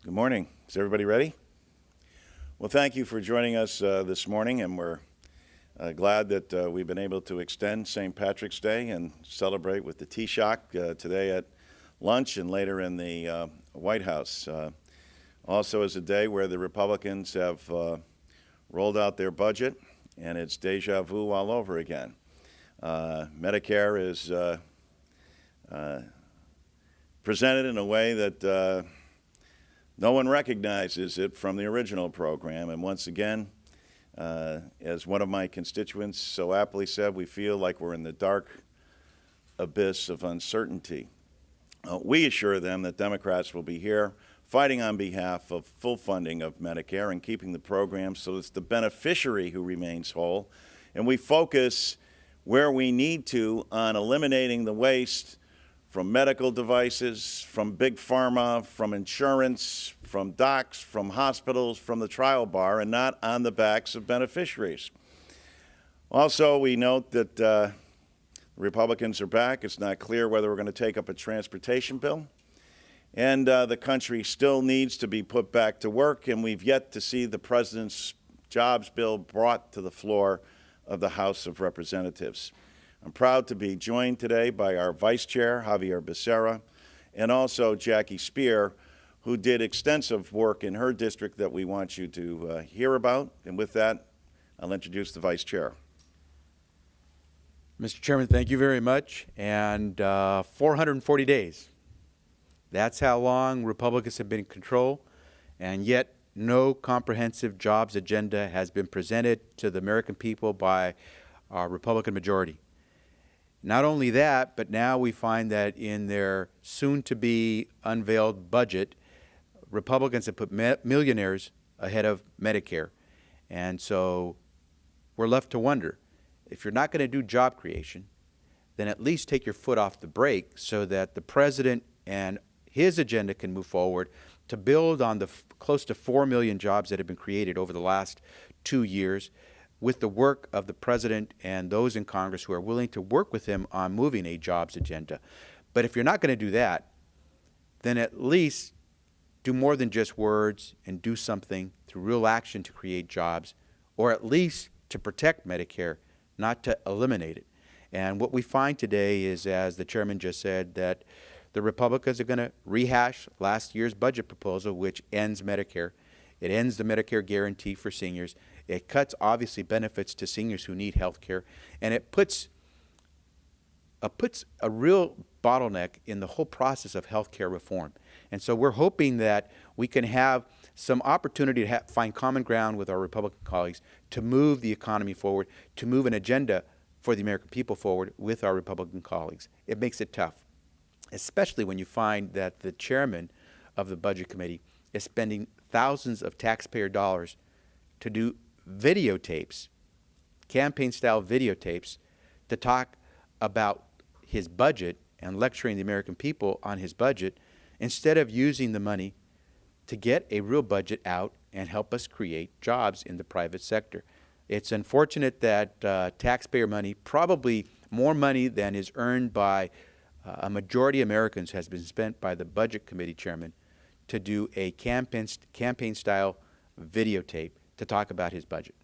Good morning. Is everybody ready? Well, thank you for joining us this morning, and we're glad that we've been able to extend St. Patrick's Day and celebrate with the Taoiseach today at lunch and later in the White House. Also is a day where the Republicans have rolled out their budget, and it's déjà vu all over again. Medicare is presented in a way that no one recognizes it from the original program, and once again, as one of my constituents so aptly said, we feel like we're in the dark abyss of uncertainty. We assure them that Democrats will be here fighting on behalf of full funding of Medicare and keeping the program so it's the beneficiary who remains whole, and we focus where we need to on eliminating the waste from medical devices, from big pharma, from insurance, from docs, from hospitals, from the trial bar, and not on the backs of beneficiaries. Also, we note that the Republicans are back. It's not clear whether we're going to take up a transportation bill. And the country still needs to be put back to work, and we've yet to see the President's jobs bill brought to the floor of the House of Representatives. I'm proud to be joined today by our Vice Chair, Javier Becerra, and also Jackie Spear, who did extensive work in her district that we want you to hear about. And with that, I'll introduce the Vice Chair. Mr. Chairman, thank you very much. And 440 days. That's how long Republicans have been in control, and yet no comprehensive jobs agenda has been presented to the American people by our Republican majority. Not only that, but now we find that in their soon-to-be unveiled budget, Republicans have put millionaires ahead of Medicare. And so we're left to wonder, if you're not going to do job creation, then at least take your foot off the brake so that the President and his agenda can move forward to build on the close to 4 million jobs that have been created over the last 2 years, with the work of the President and those in Congress who are willing to work with him on moving a jobs agenda. But if you're not going to do that, then at least do more than just words and do something through real action to create jobs, or at least to protect Medicare, not to eliminate it. And what we find today is, as the chairman just said, that the Republicans are going to rehash last year's budget proposal, which ends Medicare. It ends the Medicare guarantee for seniors. It cuts, obviously, benefits to seniors who need health care. And it puts a real bottleneck in the whole process of health care reform. And so we're hoping that we can have some opportunity to find common ground with our Republican colleagues to move the economy forward, to move an agenda for the American people forward with our Republican colleagues. It makes it tough, especially when you find that the chairman of the Budget Committee is spending thousands of taxpayer dollars to do videotapes, campaign-style videotapes, to talk about his budget and lecturing the American people on his budget, instead of using the money to get a real budget out and help us create jobs in the private sector. It's unfortunate that taxpayer money, probably more money than is earned by a majority of Americans, has been spent by the Budget Committee chairman to do a campaign-style videotape to talk about his budget.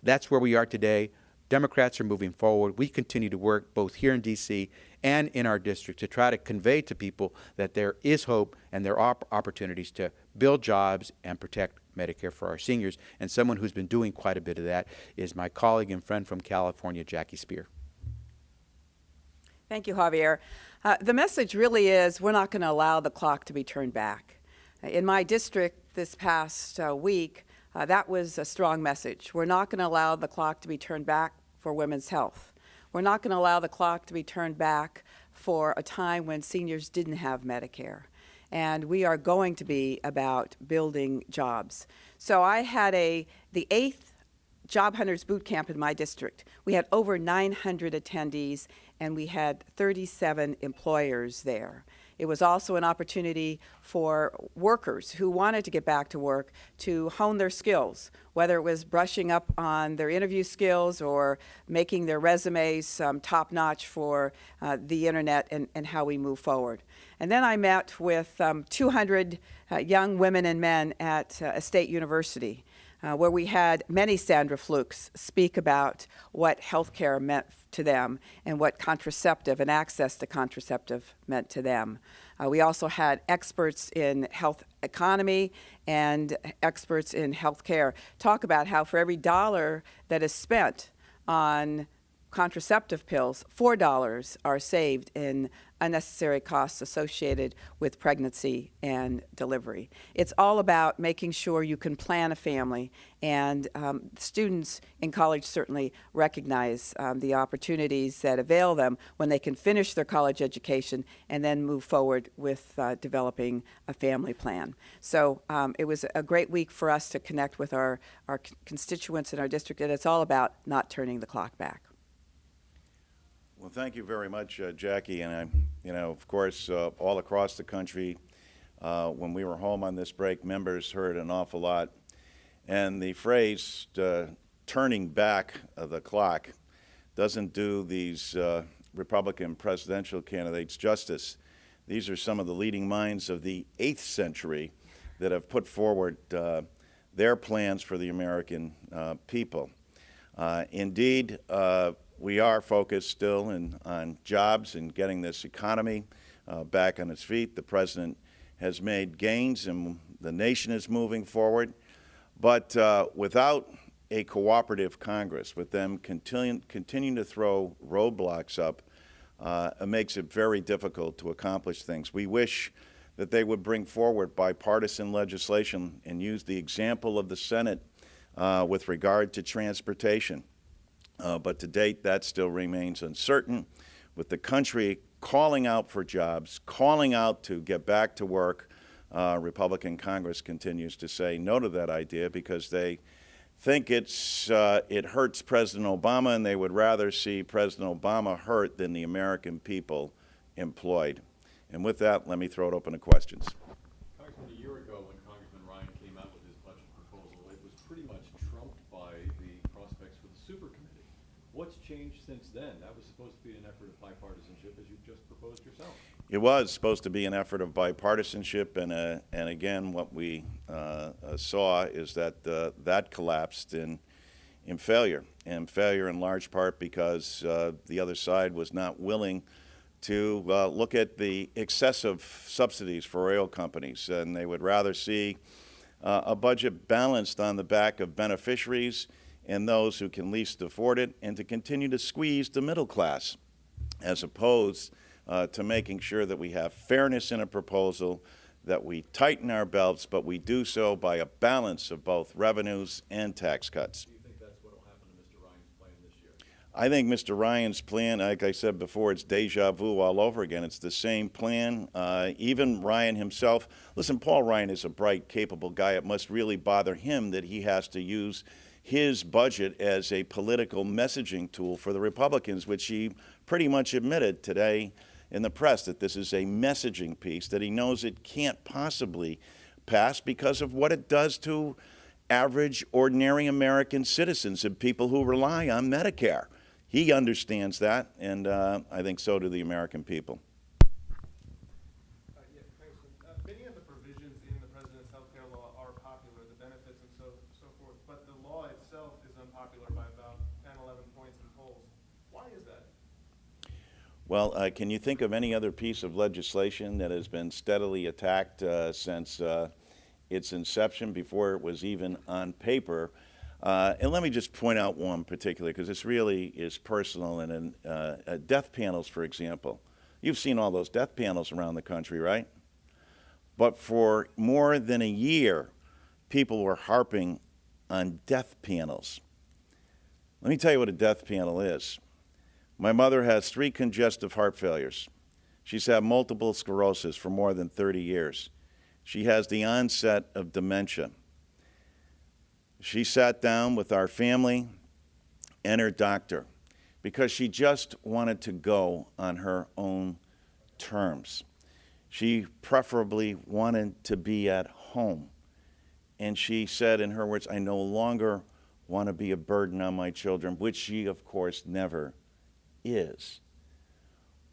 That's where we are today. Democrats are moving forward. We continue to work both here in D.C. and in our district to try to convey to people that there is hope and there are opportunities to build jobs and protect Medicare for our seniors. And someone who's been doing quite a bit of that is my colleague and friend from California, Jackie Spear. Thank you, Javier. The message really is we're not going to allow the clock to be turned back. In my district this past week, that was a strong message. We're not going to allow the clock to be turned back for women's health. We're not going to allow the clock to be turned back for a time when seniors didn't have Medicare. And we are going to be about building jobs. So I had the 8th Job Hunters Boot Camp in my district. We had over 900 attendees, and we had 37 employers there. It was also an opportunity for workers who wanted to get back to work to hone their skills, whether it was brushing up on their interview skills or making their resumes top-notch for the internet and how we move forward. And then I met with 200 young women and men at a state university, where we had many Sandra Flukes speak about what healthcare meant to them and what contraceptive and access to contraceptive meant to them. We also had experts in health economy and experts in healthcare talk about how for every dollar that is spent on contraceptive pills, $4 are saved in unnecessary costs associated with pregnancy and delivery. It's all about making sure you can plan a family, and students in college certainly recognize the opportunities that avail them when they can finish their college education and then move forward with developing a family plan. So it was a great week for us to connect with our constituents in our district, and it's all about not turning the clock back. Well, thank you very much, Jackie. And of course, all across the country, when we were home on this break, members heard an awful lot. And the phrase, turning back the clock, doesn't do these Republican presidential candidates justice. These are some of the leading minds of the 8th century that have put forward their plans for the American people. Indeed, we are focused still on jobs and getting this economy back on its feet. The president has made gains and the nation is moving forward. But without a cooperative Congress, with them continuing to throw roadblocks up, it makes it very difficult to accomplish things. We wish that they would bring forward bipartisan legislation and use the example of the Senate with regard to transportation. But to date, that still remains uncertain, with the country calling out for jobs, calling out to get back to work. Republican Congress continues to say no to that idea because they think it hurts President Obama, and they would rather see President Obama hurt than the American people employed. And with that, let me throw it open to questions. Congressman, a year ago when Congressman Ryan came out with his budget proposal, it was pretty much trumped by the prospects for the super committee. What's changed since then? That was supposed to be an effort of bipartisanship, as you just proposed yourself. It was supposed to be an effort of bipartisanship, and again, what we saw is that that collapsed in failure, and failure in large part because the other side was not willing to look at the excessive subsidies for oil companies, and they would rather see a budget balanced on the back of beneficiaries and those who can least afford it, and to continue to squeeze the middle class, as opposed to making sure that we have fairness in a proposal, that we tighten our belts, but we do so by a balance of both revenues and tax cuts. Do you think that's what will happen to Mr. Ryan's plan this year? I think Mr. Ryan's plan, like I said before, it's deja vu all over again. It's the same plan. Even Ryan himself, listen, Paul Ryan is a bright, capable guy. It must really bother him that he has to use his budget as a political messaging tool for the Republicans, which he pretty much admitted today in the press, that this is a messaging piece that he knows it can't possibly pass because of what it does to average, ordinary American citizens and people who rely on Medicare. He understands that, and I think so do the American people. Many of the provisions in the President's health care law are popular, the benefits and so forth, but the law itself is unpopular by about 10, 11 points in polls. Why is that? Well, can you think of any other piece of legislation that has been steadily attacked since its inception, before it was even on paper? And let me just point out one particular, because this really is personal, and death panels, for example. You've seen all those death panels around the country, right? But for more than a year, people were harping on death panels. Let me tell you what a death panel is. My mother has 3 congestive heart failures. She's had multiple sclerosis for more than 30 years. She has the onset of dementia. She sat down with our family and her doctor because she just wanted to go on her own terms. She preferably wanted to be at home. And she said in her words, I no longer want to be a burden on my children, which she, of course, never is.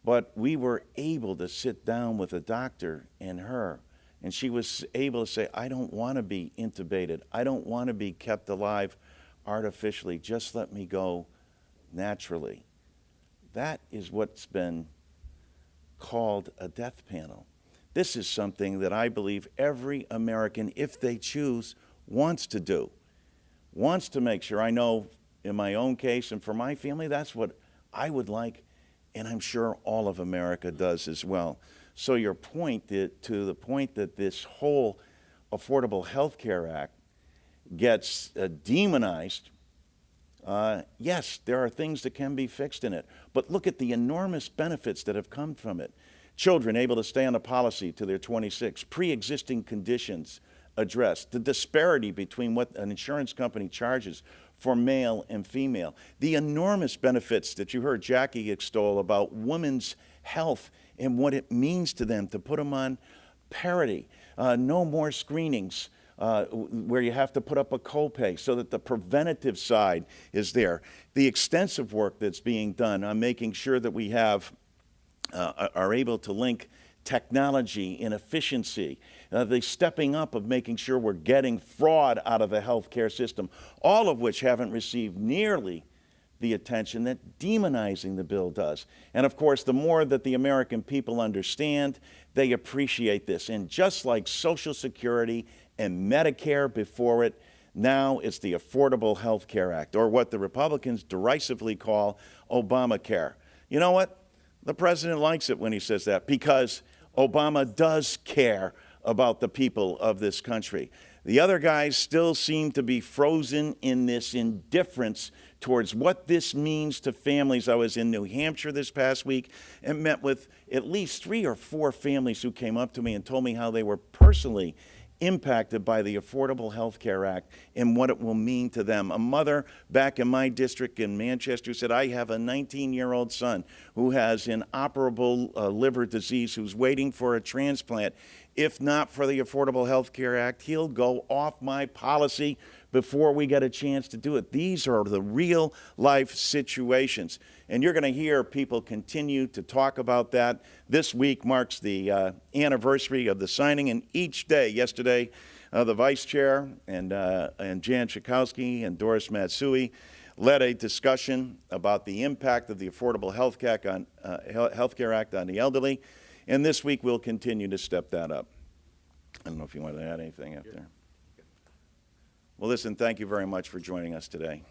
But we were able to sit down with a doctor and her, and she was able to say, I don't want to be intubated. I don't want to be kept alive artificially. Just let me go naturally. That is what's been called a death panel. This is something that I believe every American, if they choose, wants to do. Wants to make sure. I know in my own case and for my family, that's what I would like, and I'm sure all of America does as well. So your point, to the point that this whole Affordable Health Care Act gets demonized, yes, there are things that can be fixed in it, but look at the enormous benefits that have come from it. Children able to stay on the policy to their 26, pre-existing conditions addressed, the disparity between what an insurance company charges for male and female, the enormous benefits that you heard Jackie extol about women's health and what it means to them to put them on parity, no more screenings where you have to put up a copay so that the preventative side is there, the extensive work that's being done on making sure that we have are able to link technology and efficiency, the stepping up of making sure we're getting fraud out of the healthcare system, all of which haven't received nearly the attention that demonizing the bill does. And of course, the more that the American people understand, they appreciate this. And just like Social Security and Medicare before it, now it's the Affordable Health Care Act, or what the Republicans derisively call Obamacare. You know what? The president likes it when he says that, because Obama does care about the people of this country. The other guys still seem to be frozen in this indifference towards what this means to families. I was in New Hampshire this past week and met with at least 3 or 4 families who came up to me and told me how they were personally impacted by the Affordable Health Care Act and what it will mean to them. A mother back in my district in Manchester said, I have a 19-year-old son who has inoperable liver disease, who's waiting for a transplant. If not for the Affordable Health Care Act, he'll go off my policy before we get a chance to do it. These are the real life situations. And you're going to hear people continue to talk about that. This week marks the anniversary of the signing, and each day, yesterday, the Vice Chair and Jan Schakowsky and Doris Matsui led a discussion about the impact of the Affordable Health Care Act on the elderly. And this week, we'll continue to step that up. I don't know if you want to add anything up there. Well, listen, thank you very much for joining us today.